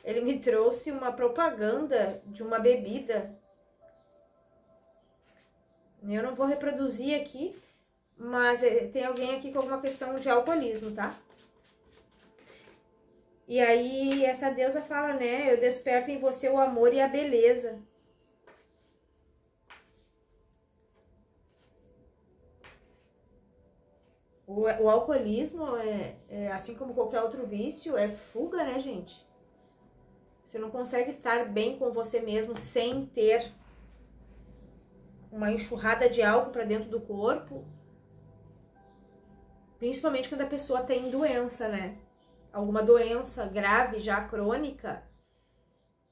Ele me trouxe uma propaganda de uma bebida. Eu não vou reproduzir aqui, mas tem alguém aqui com alguma questão de alcoolismo, tá? E aí essa deusa fala, né? Eu desperto em você o amor e a beleza. O alcoolismo, assim como qualquer outro vício, é fuga, né, gente? Você não consegue estar bem com você mesmo sem ter uma enxurrada de álcool para dentro do corpo. Principalmente quando a pessoa tem doença, né? Alguma doença grave, já crônica,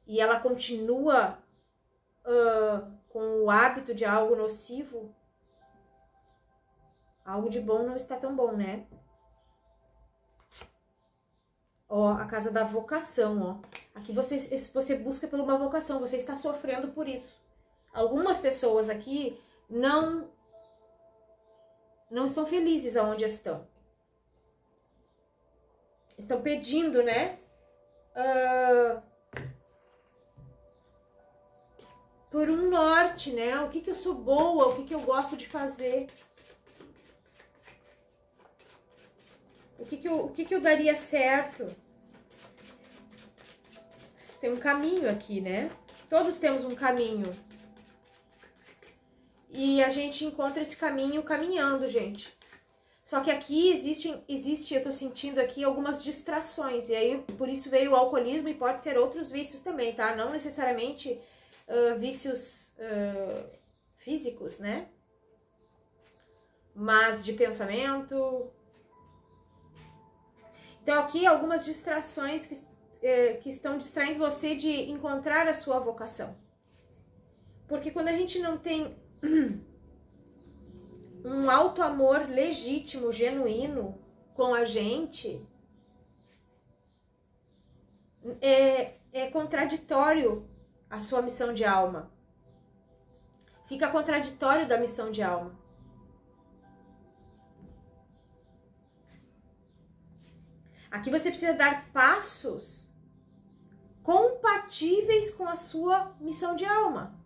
e ela continua com o hábito de algo nocivo. Algo de bom não está tão bom, né? Ó, a casa da vocação, ó. Aqui você busca por uma vocação, você está sofrendo por isso. Algumas pessoas aqui não estão felizes aonde estão. Estão pedindo, né? Por um norte, né? O que eu sou boa, o que eu gosto de fazer. O que eu daria certo? Tem um caminho aqui, né? Todos temos um caminho. E a gente encontra esse caminho caminhando, gente. Só que aqui existe, eu tô sentindo aqui algumas distrações. E aí, por isso veio o alcoolismo e pode ser outros vícios também, tá? Não necessariamente vícios físicos, né? Mas de pensamento. Então, aqui algumas distrações que estão distraindo você de encontrar a sua vocação. Porque quando a gente não tem um alto amor legítimo, genuíno com a gente, é contraditório a sua missão de alma. Fica contraditório da missão de alma. Aqui você precisa dar passos compatíveis com a sua missão de alma.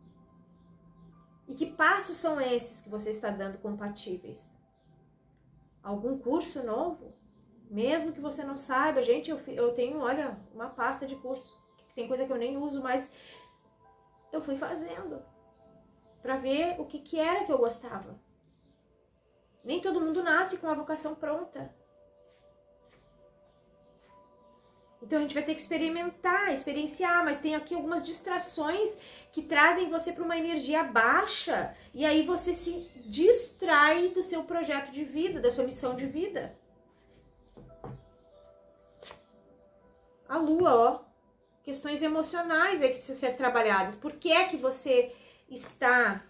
E que passos são esses que você está dando compatíveis? Algum curso novo? Mesmo que você não saiba, gente, eu tenho, olha, uma pasta de curso. Tem coisa que eu nem uso, mas eu fui fazendo para ver o que era que eu gostava. Nem todo mundo nasce com a vocação pronta. Então a gente vai ter que experienciar, mas tem aqui algumas distrações que trazem você para uma energia baixa e aí você se distrai do seu projeto de vida, da sua missão de vida. A lua, ó, questões emocionais aí que precisam ser trabalhadas. Por que é que você está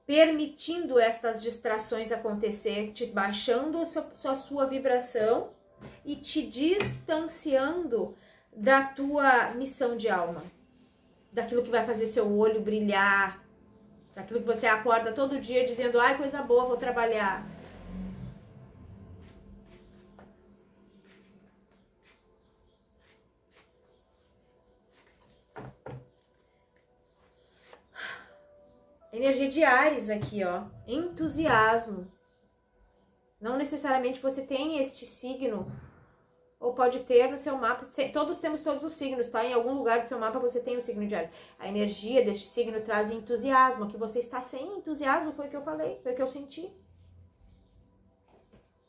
permitindo essas distrações acontecer, te baixando a sua vibração e te distanciando da tua missão de alma, daquilo que vai fazer seu olho brilhar, daquilo que você acorda todo dia dizendo, ai, coisa boa, vou trabalhar. Energia de Áries aqui, ó, entusiasmo. Não necessariamente você tem este signo, ou pode ter no seu mapa. Todos temos todos os signos, tá? Em algum lugar do seu mapa você tem o signo de Áries. A energia deste signo traz entusiasmo. Que você está sem entusiasmo, foi o que eu falei, foi o que eu senti.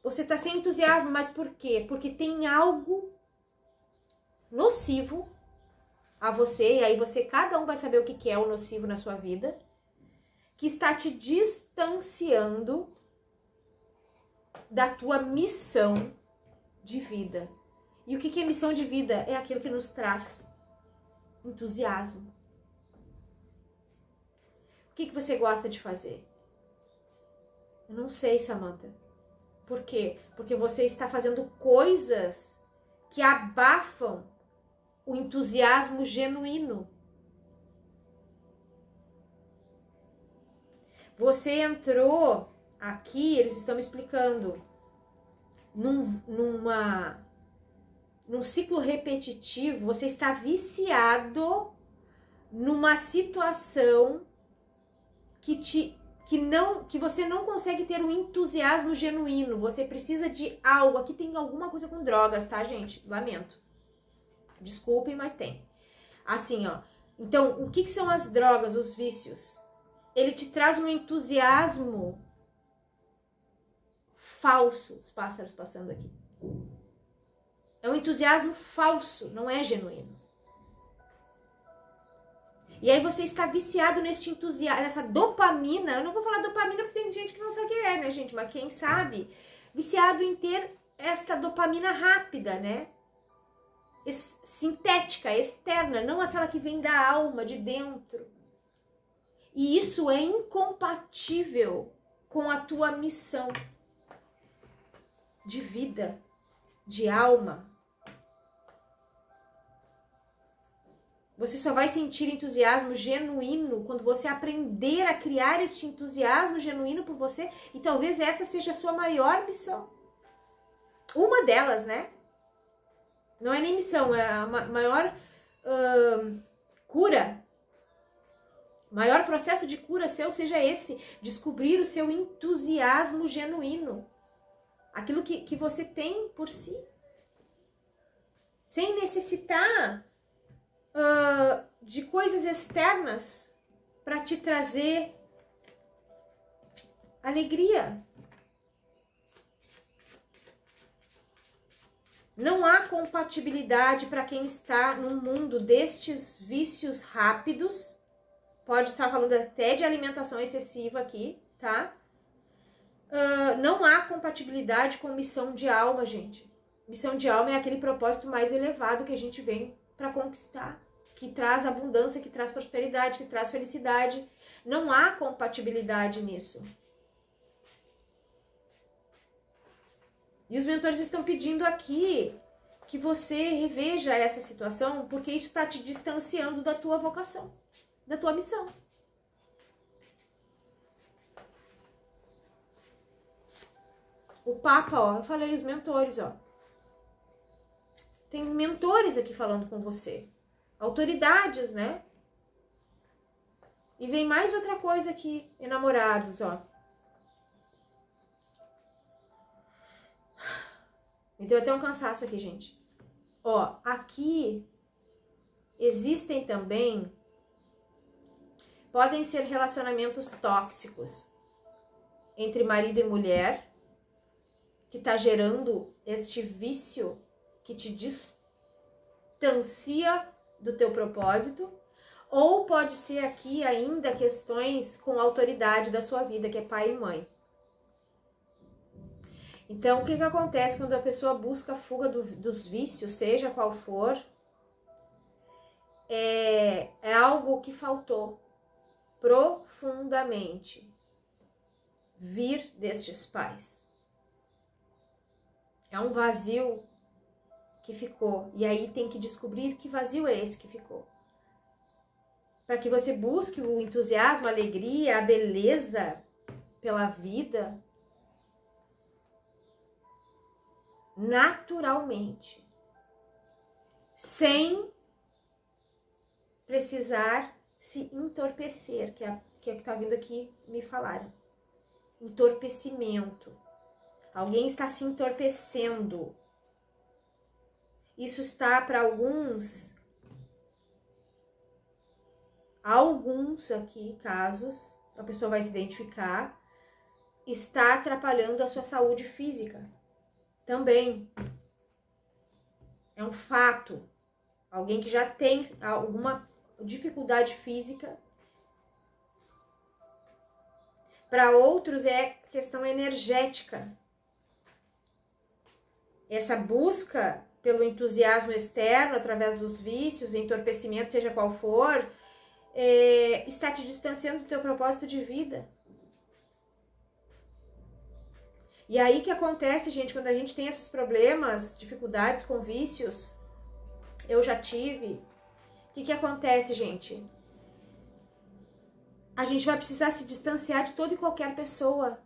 Você está sem entusiasmo, mas por quê? Porque tem algo nocivo a você, e aí cada um vai saber o que é o nocivo na sua vida, que está te distanciando da tua missão de vida. E o que é missão de vida? É aquilo que nos traz entusiasmo. O que você gosta de fazer? Eu não sei, Samantha. Por quê? Porque você está fazendo coisas que abafam o entusiasmo genuíno. Você entrou aqui, eles estão me explicando, num ciclo repetitivo, você está viciado numa situação que você não consegue ter um entusiasmo genuíno. Você precisa de algo. Aqui tem alguma coisa com drogas, tá, gente? Lamento. Desculpem, mas tem. Assim, ó. Então, o que são as drogas, os vícios? Ele te traz um entusiasmo falso. Os pássaros passando aqui. É um entusiasmo falso, não é genuíno. E aí você está viciado neste entusiasmo, nessa dopamina. Eu não vou falar dopamina porque tem gente que não sabe o que é, né, gente? Mas quem sabe, viciado em ter esta dopamina rápida, né? Sintética, externa, não aquela que vem da alma, de dentro. E isso é incompatível com a tua missão de vida, de alma. Você só vai sentir entusiasmo genuíno quando você aprender a criar este entusiasmo genuíno por você. E talvez essa seja a sua maior missão. Uma delas, né? Não é nem missão, é a maior cura. O maior processo de cura seu seja esse. Descobrir o seu entusiasmo genuíno. Aquilo que você tem por si. Sem necessitar de coisas externas para te trazer alegria. Não há compatibilidade para quem está num mundo destes vícios rápidos. Pode estar falando até de alimentação excessiva aqui, tá? Não há compatibilidade com missão de alma, gente. Missão de alma é aquele propósito mais elevado que a gente vem para conquistar, que traz abundância, que traz prosperidade, que traz felicidade. Não há compatibilidade nisso. E os mentores estão pedindo aqui que você reveja essa situação, porque isso está te distanciando da tua vocação, da tua missão. O Papa, ó, eu falei os mentores, ó. Tem mentores aqui falando com você. Autoridades, né? E vem mais outra coisa aqui, enamorados, ó. Me deu até um cansaço aqui, gente. Ó, aqui existem também, podem ser relacionamentos tóxicos entre marido e mulher, que tá gerando este vício que te distancia do teu propósito, ou pode ser aqui ainda questões com autoridade da sua vida, que é pai e mãe. Então, o que acontece quando a pessoa busca a fuga dos vícios, seja qual for, é algo que faltou profundamente vir destes pais. É um vazio que ficou. E aí tem que descobrir que vazio é esse que ficou. Para que você busque o entusiasmo, a alegria, a beleza pela vida naturalmente, sem precisar se entorpecer, que é o que está vindo aqui me falarem. Entorpecimento. Alguém está se entorpecendo. Isso está para alguns aqui casos, a pessoa vai se identificar, está atrapalhando a sua saúde física. Também é um fato. Alguém que já tem alguma dificuldade física. Para outros é questão energética. Essa busca pelo entusiasmo externo, através dos vícios, entorpecimento, seja qual for, está te distanciando do teu propósito de vida. E aí que acontece, gente, quando a gente tem esses problemas, dificuldades com vícios, eu já tive, o que acontece, gente? A gente vai precisar se distanciar de toda e qualquer pessoa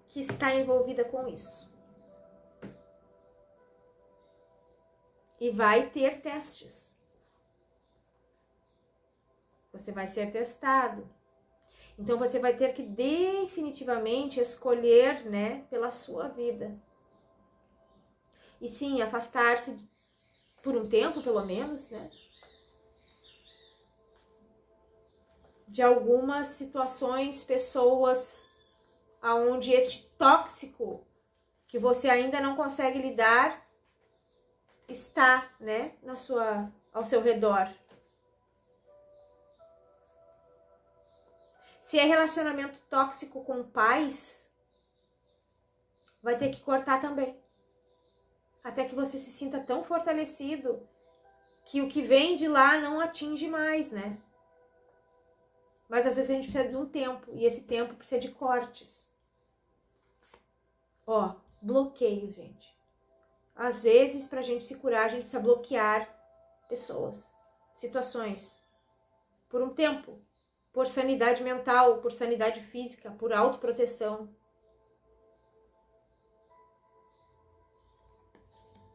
que está envolvida com isso. E vai ter testes. Você vai ser testado. Então você vai ter que definitivamente escolher, né, pela sua vida. E sim, afastar-se por um tempo, pelo menos, né, de algumas situações, pessoas aonde este tóxico que você ainda não consegue lidar está, né, ao seu redor. Se é relacionamento tóxico com pais, vai ter que cortar também. Até que você se sinta tão fortalecido que o que vem de lá não atinge mais, né? Mas às vezes a gente precisa de um tempo, e esse tempo precisa de cortes. Ó, bloqueio, gente. Às vezes, pra gente se curar, a gente precisa bloquear pessoas, situações, por um tempo. Por sanidade mental, por sanidade física, por autoproteção.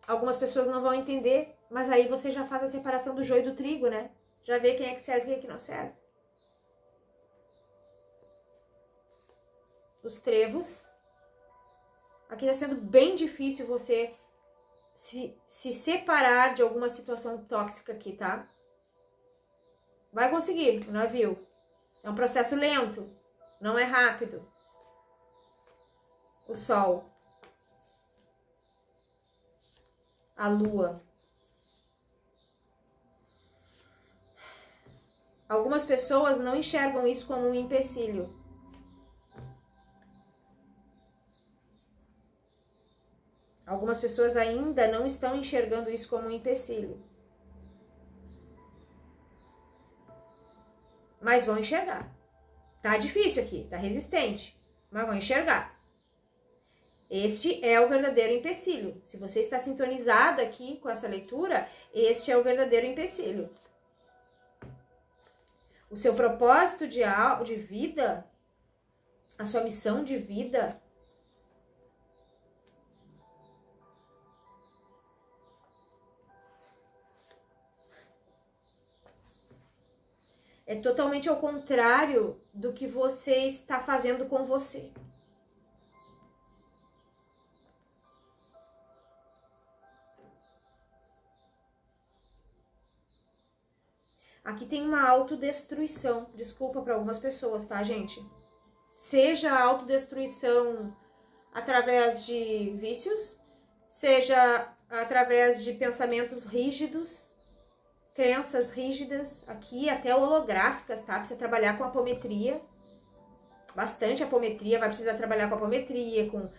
Algumas pessoas não vão entender, mas aí você já faz a separação do joio e do trigo, né? Já vê quem é que serve e quem é que não serve. Os trevos. Aqui está sendo bem difícil você se separar de alguma situação tóxica aqui, tá? Vai conseguir, o navio. É um processo lento, não é rápido. O sol. A lua. Algumas pessoas não enxergam isso como um empecilho. Algumas pessoas ainda não estão enxergando isso como um empecilho. Mas vão enxergar. Tá difícil aqui, tá resistente, mas vão enxergar. Este é o verdadeiro empecilho. Se você está sintonizado aqui com essa leitura, este é o verdadeiro empecilho. O seu propósito de vida, a sua missão de vida, é totalmente ao contrário do que você está fazendo com você. Aqui tem uma autodestruição. Desculpa para algumas pessoas, tá, gente? Seja a autodestruição através de vícios, seja através de pensamentos rígidos, crenças rígidas, aqui até holográficas, tá? Precisa trabalhar com apometria, bastante apometria, vai precisar trabalhar com apometria, com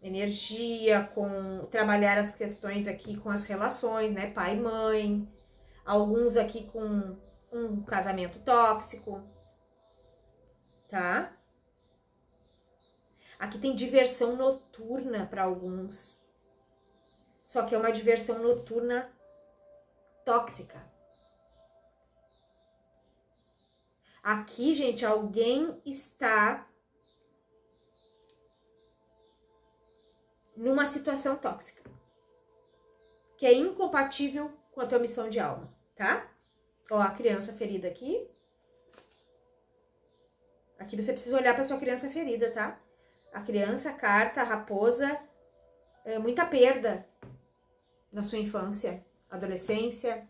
energia, com trabalhar as questões aqui com as relações, né? Pai e mãe, alguns aqui com um casamento tóxico, tá? Aqui tem diversão noturna para alguns, só que é uma diversão noturna tóxica. Aqui, gente, alguém está numa situação tóxica que é incompatível com a tua missão de alma, tá? Ó, a criança ferida aqui. Aqui você precisa olhar para sua criança ferida, tá? A criança, a carta, a raposa, muita perda na sua infância, adolescência.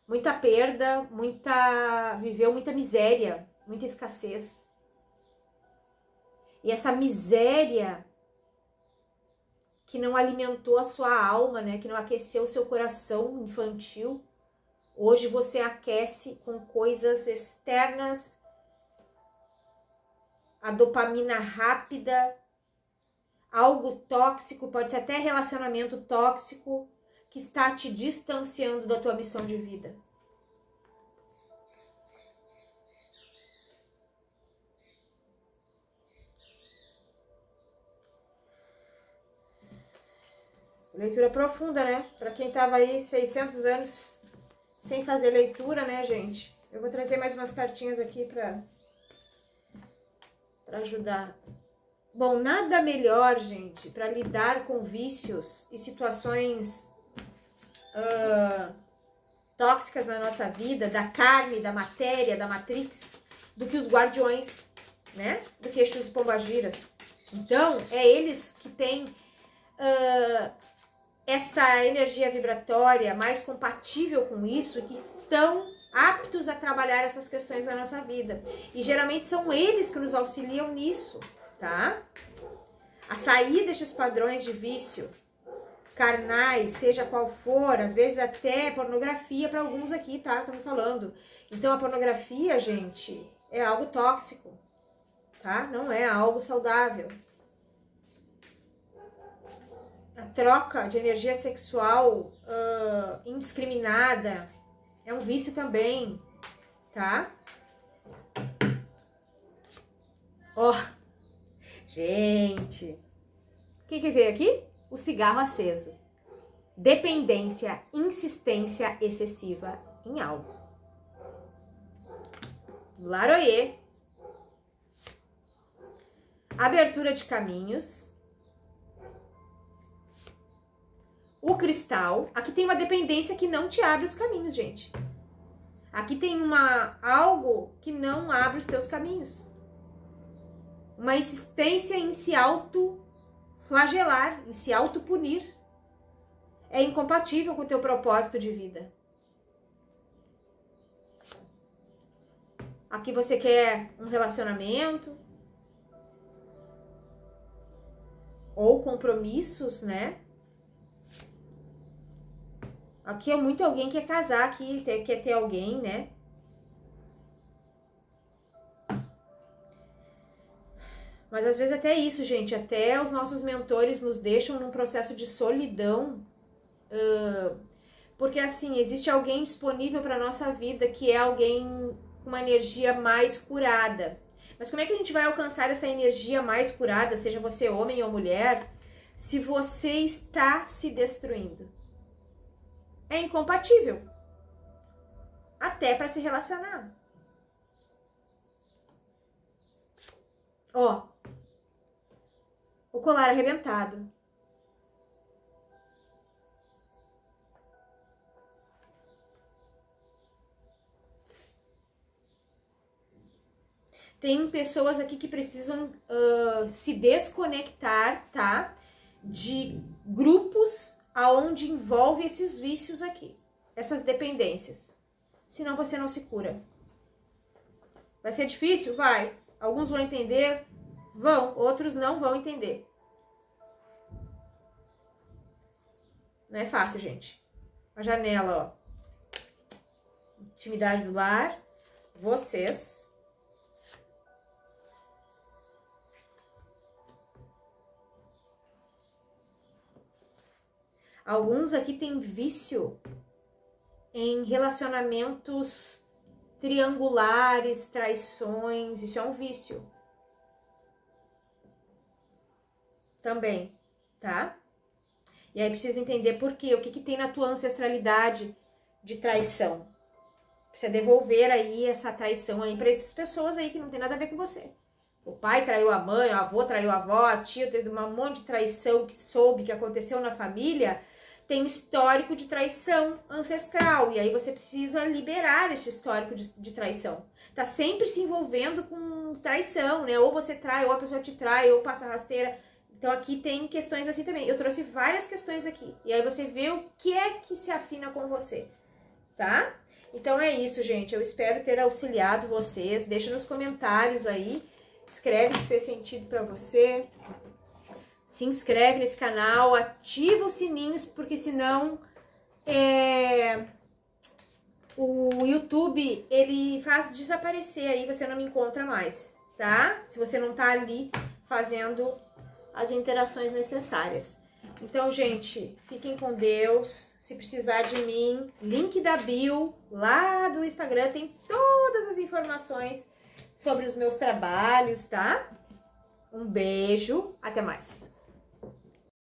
Muita perda, viveu muita miséria, muita escassez. E essa miséria que não alimentou a sua alma, né? Que não aqueceu o seu coração infantil, hoje você aquece com coisas externas, a dopamina rápida, algo tóxico, pode ser até relacionamento tóxico, que está te distanciando da tua missão de vida. Leitura profunda, né? Para quem tava aí 600 anos sem fazer leitura, né, gente? Eu vou trazer mais umas cartinhas aqui para ajudar. Bom, nada melhor, gente, para lidar com vícios e situações tóxicas na nossa vida, da carne, da matéria, da matrix, do que os guardiões, né? Do que estes pombagiras. Então, é eles que têm essa energia vibratória mais compatível com isso, que estão aptos a trabalhar essas questões na nossa vida. E geralmente são eles que nos auxiliam nisso, tá? A sair destes padrões de vício carnais, seja qual for, às vezes até pornografia para alguns aqui, tá? Estamos falando. Então a pornografia, gente, é algo tóxico, tá? Não é algo saudável. A troca de energia sexual indiscriminada é um vício também, tá? Ó, gente, o que veio aqui? O cigarro aceso. Dependência, insistência excessiva em algo. Laroyer. Abertura de caminhos. O cristal. Aqui tem uma dependência que não te abre os caminhos, gente. Aqui tem algo que não abre os teus caminhos. Uma insistência em se autoflagelar, em se autopunir. É incompatível com o teu propósito de vida. Aqui você quer um relacionamento ou compromissos, né? Aqui é muito alguém que quer casar, aqui quer ter alguém, né? Mas às vezes até isso, gente, até os nossos mentores nos deixam num processo de solidão, porque assim, existe alguém disponível para nossa vida que é alguém com uma energia mais curada. Mas como é que a gente vai alcançar essa energia mais curada, seja você homem ou mulher, se você está se destruindo? É incompatível. Até para se relacionar. Ó. O colar arrebentado. Tem pessoas aqui que precisam se desconectar, tá? De grupos aonde envolve esses vícios aqui, essas dependências. Senão você não se cura. Vai ser difícil? Vai. Alguns vão entender, vão, outros não vão entender. Não é fácil, gente. A janela, ó. Intimidade do lar, vocês. Alguns aqui têm vício em relacionamentos triangulares, traições, isso é um vício. Também, tá? E aí precisa entender por quê, o que tem na tua ancestralidade de traição. Precisa devolver aí essa traição aí para essas pessoas aí que não tem nada a ver com você. O pai traiu a mãe, o avô traiu a avó, a tia, teve um monte de traição que soube que aconteceu na família. tem histórico de traição ancestral, e aí você precisa liberar esse histórico de traição. Tá sempre se envolvendo com traição, né? Ou você trai, ou a pessoa te trai, ou passa rasteira. Então aqui tem questões assim também. Eu trouxe várias questões aqui, e aí você vê o que é que se afina com você, tá? Então é isso, gente. Eu espero ter auxiliado vocês. Deixa nos comentários aí. Escreve se fez sentido pra você. Se inscreve nesse canal, ativa os sininhos, porque senão o YouTube, ele faz desaparecer aí, você não me encontra mais, tá? Se você não tá ali fazendo as interações necessárias. Então, gente, fiquem com Deus. Se precisar de mim, link da bio, lá do Instagram, tem todas as informações sobre os meus trabalhos, tá? Um beijo, até mais.